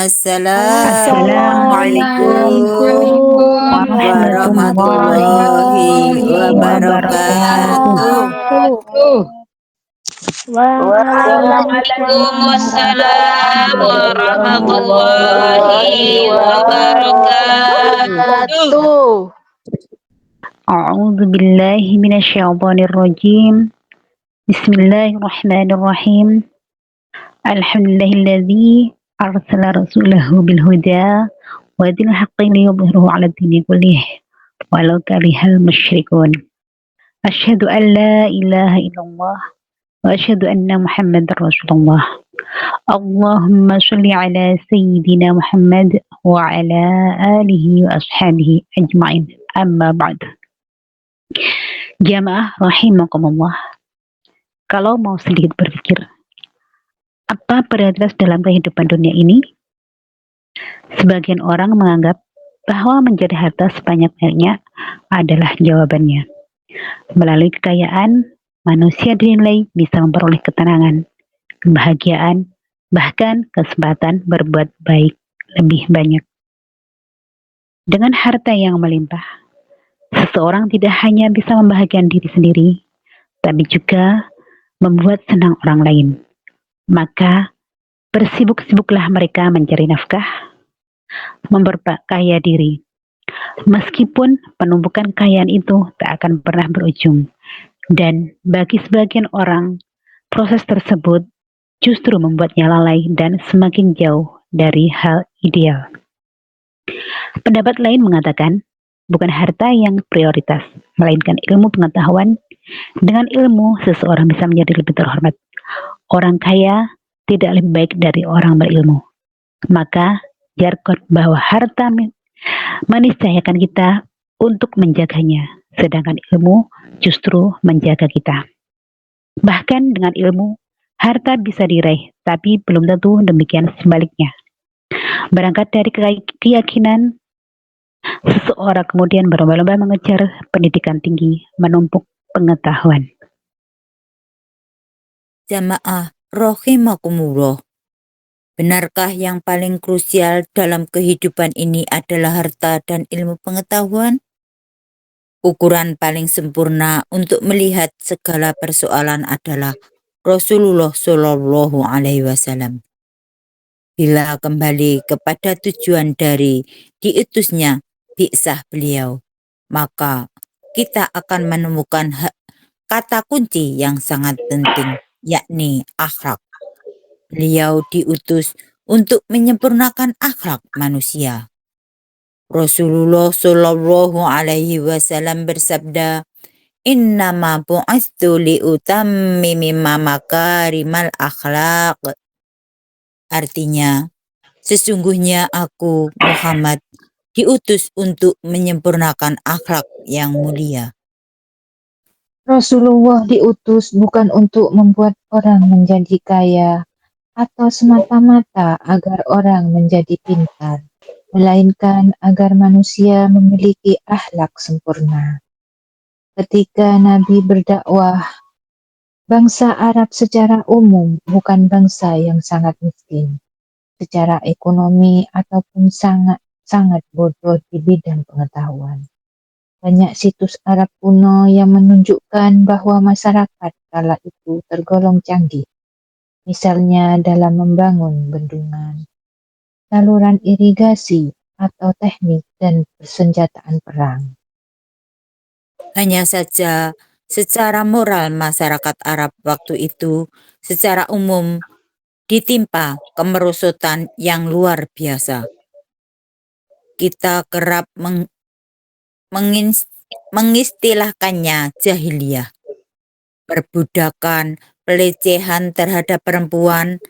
Assalamualaikum Assalamualaikum warahmatullahi wabarakatuh. Waalaikumsalam warahmatullahi wabarakatuh. A'udzu billahi minasyaitonir rajim. Bismillahirrahmanirrahim. Alhamdulillahilladzi arsala rasulahu bil huda wa dinil haqqi liyudhhirahu 'ala dini kullih walau karihal musyrikun. Asyhadu an la ilaha illallah wa asyhadu anna Muhammadar Rasulullah. Allahumma shalli ala sayyidina Muhammad wa ala alihi wa ashabihi ajma'in. Amma ba'd. Jamaah rahimakumullah. Kalau mau sedikit berpikir, apa prioritas dalam kehidupan dunia ini? Sebagian orang menganggap bahwa mencari harta sebanyak-banyaknya adalah jawabannya. Melalui kekayaan, manusia dinilai bisa memperoleh ketenangan, kebahagiaan, bahkan kesempatan berbuat baik lebih banyak. Dengan harta yang melimpah, seseorang tidak hanya bisa membahagiakan diri sendiri, tapi juga membuat senang orang lain. Maka bersibuk-sibuklah mereka mencari nafkah, memperkaya diri. Meskipun penumpukan kekayaan itu tak akan pernah berujung. Dan bagi sebagian orang, proses tersebut justru membuatnya lalai dan semakin jauh dari hal ideal. Pendapat lain mengatakan, bukan harta yang prioritas, melainkan ilmu pengetahuan. Dengan ilmu, seseorang bisa menjadi lebih terhormat. Orang kaya tidak lebih baik dari orang berilmu. Maka, jargon bahwa harta meniscayakan kita untuk menjaganya, sedangkan ilmu justru menjaga kita. Bahkan dengan ilmu, harta bisa diraih, tapi belum tentu demikian sebaliknya. Berangkat dari keyakinan, seseorang kemudian berlomba-lomba mengejar pendidikan tinggi, menumpuk pengetahuan. Jamaah rahimakumullah. Benarkah yang paling krusial dalam kehidupan ini adalah harta dan ilmu pengetahuan? Ukuran paling sempurna untuk melihat segala persoalan adalah Rasulullah Shallallahu Alaihi Wasallam. Bila kembali kepada tujuan dari diutusnya bi'tsah beliau, maka kita akan menemukan kata kunci yang sangat penting, yakni akhlak. Beliau diutus untuk menyempurnakan akhlak manusia. Rasulullah Shallallahu Alaihi Wasallam bersabda, "Innama bu'istu liutammimi makarimal akhlaq." Artinya, sesungguhnya aku Muhammad diutus untuk menyempurnakan akhlak yang mulia. Rasulullah diutus bukan untuk membuat orang menjadi kaya atau semata-mata agar orang menjadi pintar, melainkan agar manusia memiliki akhlak sempurna. Ketika Nabi berdakwah, bangsa Arab secara umum bukan bangsa yang sangat miskin secara ekonomi ataupun sangat bodoh di bidang pengetahuan. Banyak situs Arab kuno yang menunjukkan bahwa masyarakat kala itu tergolong canggih, misalnya dalam membangun bendungan, saluran irigasi, atau teknik dan persenjataan perang. Hanya saja secara moral masyarakat Arab waktu itu secara umum ditimpa kemerosotan yang luar biasa. Kita kerap mengistilahkannya jahiliyah. Perbudakan, pelecehan terhadap perempuan,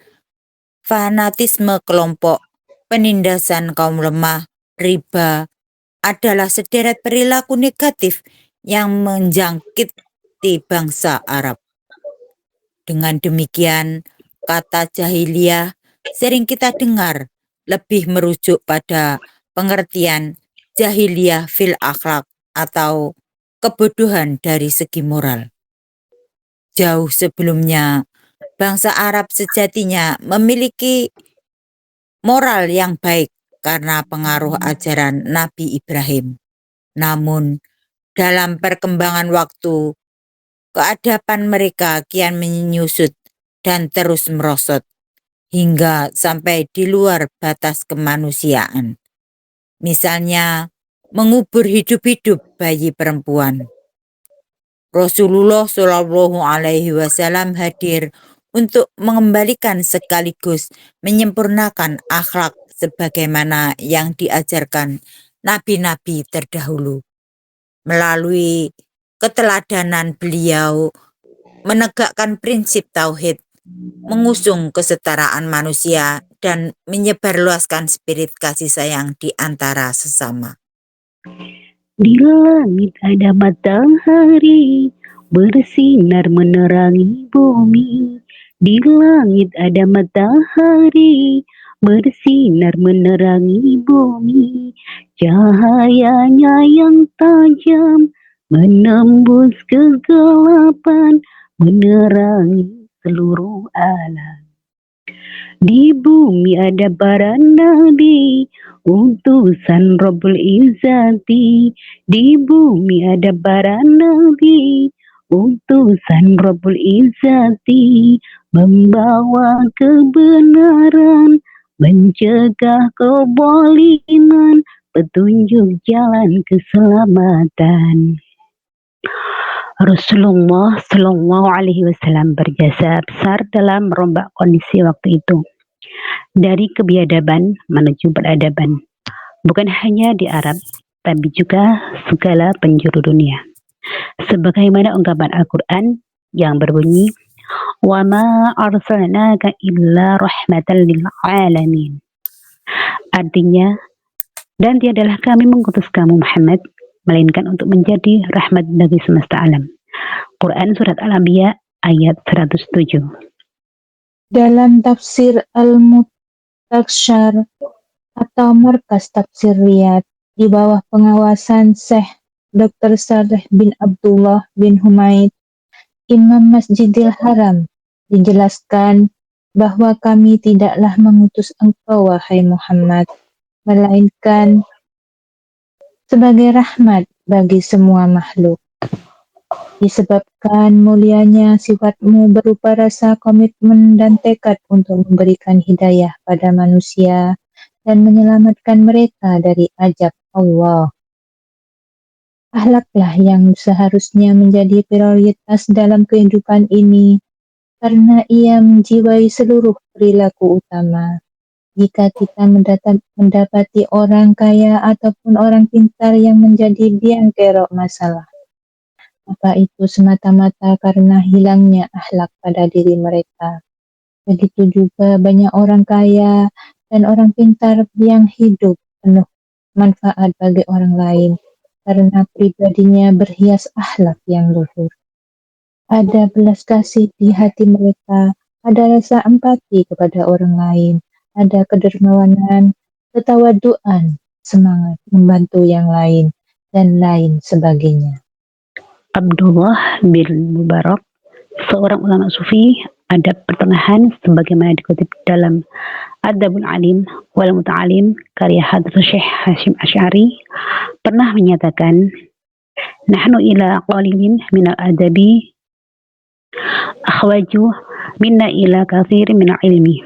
fanatisme kelompok, penindasan kaum lemah, riba, adalah sederet perilaku negatif yang menjangkiti bangsa Arab. Dengan demikian, kata jahiliyah sering kita dengar lebih merujuk pada pengertian jahiliyah fil akhlak atau kebodohan dari segi moral. Jauh sebelumnya, bangsa Arab sejatinya memiliki moral yang baik karena pengaruh ajaran Nabi Ibrahim. Namun, dalam perkembangan waktu, keadaban mereka kian menyusut dan terus merosot hingga sampai di luar batas kemanusiaan. Misalnya, mengubur hidup-hidup bayi perempuan. Rasulullah Shallallahu Alaihi Wasallam hadir untuk mengembalikan sekaligus menyempurnakan akhlak sebagaimana yang diajarkan nabi-nabi terdahulu. Melalui keteladanan beliau menegakkan prinsip tauhid, mengusung kesetaraan manusia, dan menyebarluaskan spirit kasih sayang di antara sesama. Di langit ada matahari bersinar menerangi bumi. Di langit ada matahari bersinar menerangi bumi. Cahayanya yang tajam menembus kegelapan, menerangi seluruh alam. Di bumi ada para nabi, utusan Rabbul Izzati. Di bumi ada para nabi, utusan Rabbul Izzati, membawa kebenaran, mencegah kezaliman, petunjuk jalan keselamatan. Rasulullah Shallallahu Alaihi Wasallam berjasa besar dalam merombak kondisi waktu itu dari kebiadaban menuju peradaban, bukan hanya di Arab, tapi juga segala penjuru dunia. Sebagaimana ungkapan Al-Quran yang berbunyi, "Wa ma arsalnaka illa rahmatan lil alamin." Artinya, dan tiadalah kami mengutus kamu Muhammad melainkan untuk menjadi rahmat bagi semesta alam. Quran Surat Al-Anbiya ayat 107. Dalam tafsir Al-Mutakshar atau Markas Tafsir Riyadh di bawah pengawasan Syekh Dr. Saleh bin Abdullah bin Humaid, Imam Masjidil Haram, dijelaskan bahwa kami tidaklah mengutus engkau, wahai Muhammad, melainkan sebagai rahmat bagi semua makhluk. Disebabkan mulianya sifatmu berupa rasa komitmen dan tekad untuk memberikan hidayah pada manusia dan menyelamatkan mereka dari azab Allah. Akhlaklah yang seharusnya menjadi prioritas dalam kehidupan ini, karena ia menjiwai seluruh perilaku utama. Jika kita mendapati orang kaya ataupun orang pintar yang menjadi biang kerok masalah, maka itu semata-mata karena hilangnya akhlak pada diri mereka. Begitu juga banyak orang kaya dan orang pintar yang hidup penuh manfaat bagi orang lain karena pribadinya berhias akhlak yang luhur. Ada belas kasih di hati mereka, ada rasa empati kepada orang lain, ada kedermawanan, ketawaduan, semangat membantu yang lain, dan lain sebagainya. Abdullah bin Mubarak, seorang ulama sufi adab pertengahan sebagaimana dikutip dalam Adabul Alim wal Muta'alim karya Hadrah Syekh Hashim Asy'ari, pernah menyatakan, "Nahnu ila qalilin minal adabi akhwaju minna ila katsirin minal ilmi."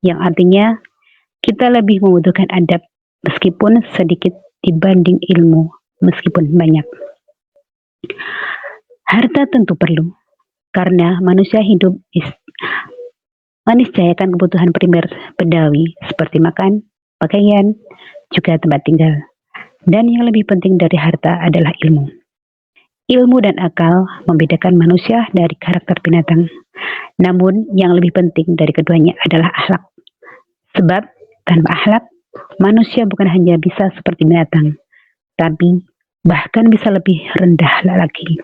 Yang artinya, kita lebih membutuhkan adab meskipun sedikit dibanding ilmu meskipun banyak. Harta tentu perlu, karena manusia hidup meniscayakan kebutuhan primer bedawi seperti makan, pakaian, juga tempat tinggal. Dan yang lebih penting dari harta adalah ilmu. Ilmu dan akal membedakan manusia dari karakter binatang. Namun yang lebih penting dari keduanya adalah akhlak. Sebab tanpa akhlak, manusia bukan hanya bisa seperti binatang, tapi bahkan bisa lebih rendah lagi.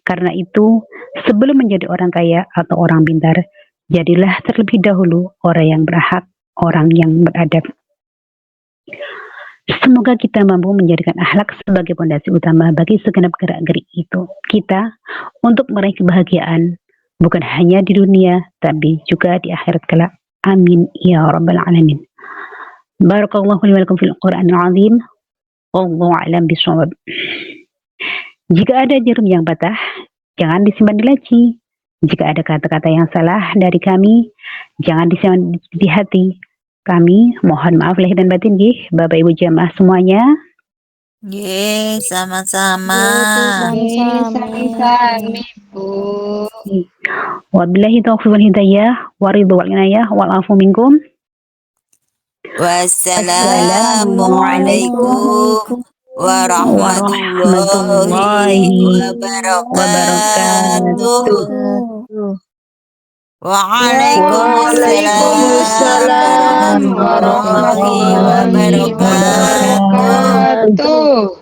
Karena itu, sebelum menjadi orang kaya atau orang pintar, jadilah terlebih dahulu orang yang berakhlak, orang yang beradab. Semoga kita mampu menjadikan akhlak sebagai fondasi utama bagi segenap gerak-gerik itu kita untuk meraih kebahagiaan bukan hanya di dunia tapi juga di akhirat kelak. Amin ya rabbal alamin. Barakallahu li wa lakum fil Qur'anil azim. Wallahu a'lam bishawab. Jika ada jarum yang patah, jangan disimpan di laci. Jika ada kata-kata yang salah dari kami, jangan disimpan di hati. Kami mohon maaf lahir dan batin nggih, Bapak Ibu jamaah semuanya. Nggih, sama-sama. Sami-sami, Bu. Wabillahi taufiq wal hidayah, waridhu wal inayah, wal afu minkum. Wassalamualaikum warahmatullahi wabarakatuh. Waalaikumsalam warahmatullahi wabarakatuh. Wabarakatuh.